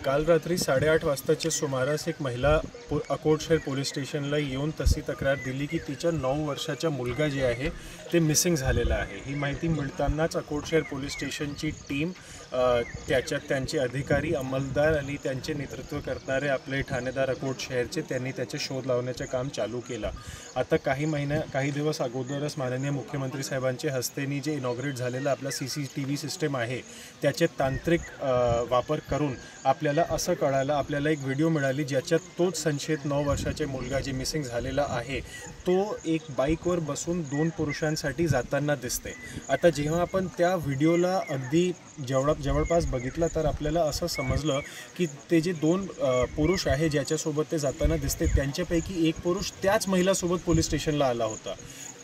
काल रात्री 8:30 वाजताच्या सुमारास एक महिला अकोट पोलीस स्टेशनला येऊन तशी तक्रार दिली की तिच्या 9 वर्षाचा मुलगा जे आहे ते मिसिंग झालेला आहे। ही माहिती मिळतानाच अकोट पोलीस स्टेशनची टीम त्याच्यात त्यांचे अधिकारी अंमलदार आणि त्यांचे नेतृत्व करणारे आपले ठाणेदार अकोट शहरचे त्यांनी त्याचे शोध लावण्याचे काम चालू केला। आता काही दिवस अगोदरच माननीय मुख्यमंत्री साहेबांचे हस्तेनी जे इनॉग्रेट झालेला आपला CCTV सिस्टम आहे त्याचे तांत्रिक वापर करून आपल्याला असं कळालं, आपल्याला एक व्हिडिओ मिळाली ज्याच्यात तोच संशयित 9 वर्षाचे मुलगा जे मिसिंग झालेला आहे तो एक बाईकवर बसून 2 पुरुषांसाठी जाताना दिसते। आता जेव्हा आपण त्या व्हिडिओला अगदी जवळपास बघितला तर आपल्याला असं समजलं की ते जे 2 पुरुष आहे ज्याच्यासोबत ते जाताना दिसते त्यांच्यापैकी एक पुरुष त्याच महिलासोबत पोलीस स्टेशनला आला होता।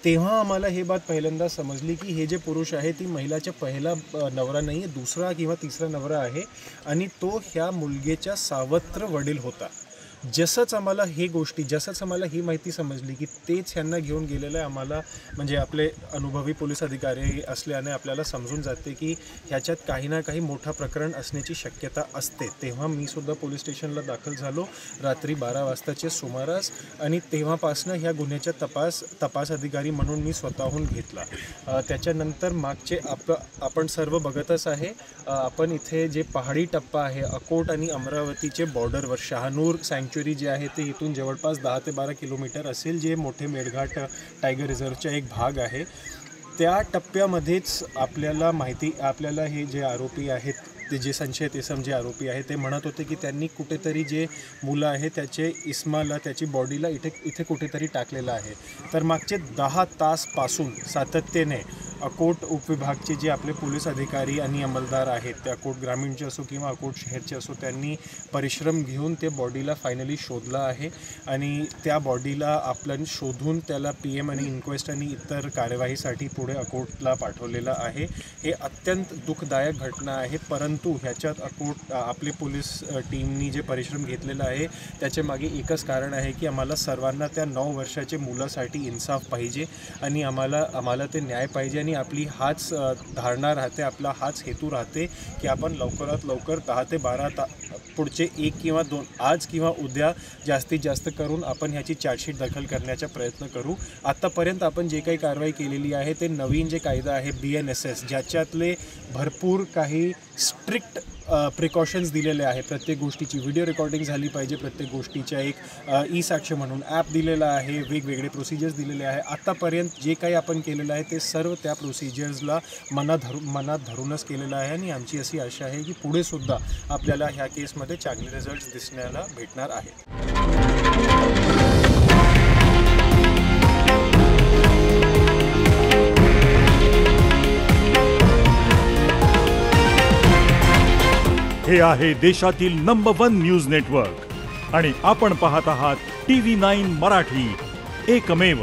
तेव्हा आम्हाला हे बात पहिल्यांदा समजली की हे जे पुरुष आहे ती महिलाचा पहिला नवरा नाही आहे, दुसरा किंवा तिसरा नवरा आहे आणि तो ह्या मुलगेचा सावत्र वडील होता। जसंच आम्हाला ही माहिती समजली की तेच ह्यांना घेऊन गेलेलं आहे, आम्हाला म्हणजे आपले अनुभवी पोलीस अधिकारी असल्याने आपल्याला समजून जाते की ह्याच्यात काही ना काही मोठा प्रकरण असण्याची शक्यता असते। तेव्हा मी सुद्धा पोलीस स्टेशनला दाखल झालो रात्री 12 वाजताच्या सुमारास आणि तेव्हापासून ह्या गुन्ह्याचा तपास अधिकारी म्हणून मी स्वतःहून घेतला। त्याच्यानंतर मागचे आपण सर्व बघतच आहे, आपण इथे जे पहाडी टप्पा आहे अकोट आणि अमरावतीचे बॉर्डरवर शहानूर सँक्च्युरी जे आहे ते इथून जवळपास 10 ते 12 किलोमीटर असेल, जे मोठे मेळघाट टायगर रिझर्वचा एक भाग आहे। त्या टप्प्यामध्येच आपल्याला हे जे आरोपी आहेत ते जे संशयित इसम जे आरोपी आहे ते म्हणत होते की त्यांनी कुठेतरी जे मुलं आहे त्याचे इस्माला त्याची बॉडीला इथे कुठेतरी टाकलेलं आहे। तर मागचे 10 तासपासून सातत्याने अकोट उपविभागचे जे आपले पोलीस अधिकारी आणि अंमलदार आहेत ते अकोट ग्रामीणचे असो किंवा अकोट शहरचे असो त्यांनी परिश्रम घेऊन ते बॉडीला फायनली शोधला आहे आणि त्या बॉडीला आपण शोधून त्याला PM आणि इन्क्वेस्ट आणि इतर कार्यवाहीसाठी पुढे अकोटला पाठवलेलं आहे। हे अत्यंत दुःखदायक घटना आहे, परंतु ह्याच्यात आपले पोलीस टीमनी जे परिश्रम घेतलेला आहे त्याच्या मागे एकच कारण आहे की आम्हाला सर्वांना त्या 9 वर्षाचे मुलासाठी इन्साफ पाहिजे आणि आम्हाला ते न्याय पाहिजे आणि आपली हाच धारणा राहते, आपला हाच हेतू राहते की आपण लवकरात लवकर 10 ते 12 पुढचे 1 किंवा 2 आज किंवा उद्या जास्तीत जास्त करून आपण ह्याची चार्जशीट दाखल करण्याचा प्रयत्न करू। आतापर्यंत आपण जे काही कारवाई केलेली आहे ते नवीन जे कायदा आहे BNSS ज्याच्यातले भरपूर काही स्ट्रिक्ट प्रिकॉशन्स दिलेले आहे। प्रत्येक गोष्टीची व्हिडिओ रेकॉर्डिंग झाली पाहिजे, प्रत्येक गोष्टीच्या एक ई-साक्ष्य म्हणून ॲप दिलेला आहे, वेगवेगळे प्रोसिजर्स दिलेले आहे। आतापर्यंत जे काही आपण केलेलं आहे ते सर्व त्या प्रोसिजर्सला मनात धरूनच केलेलं आहे आणि आमची अशी आशा आहे की पुढे सुद्धा आपल्याला ह्या केसमध्ये चांगले रिझल्ट्स दिसण्याला भेटणार आहेत। हे आहे देशातील नंबर 1 न्यूज नेटवर्क आणि आपण पाहत आहात TV9 मराठी, एकमेव।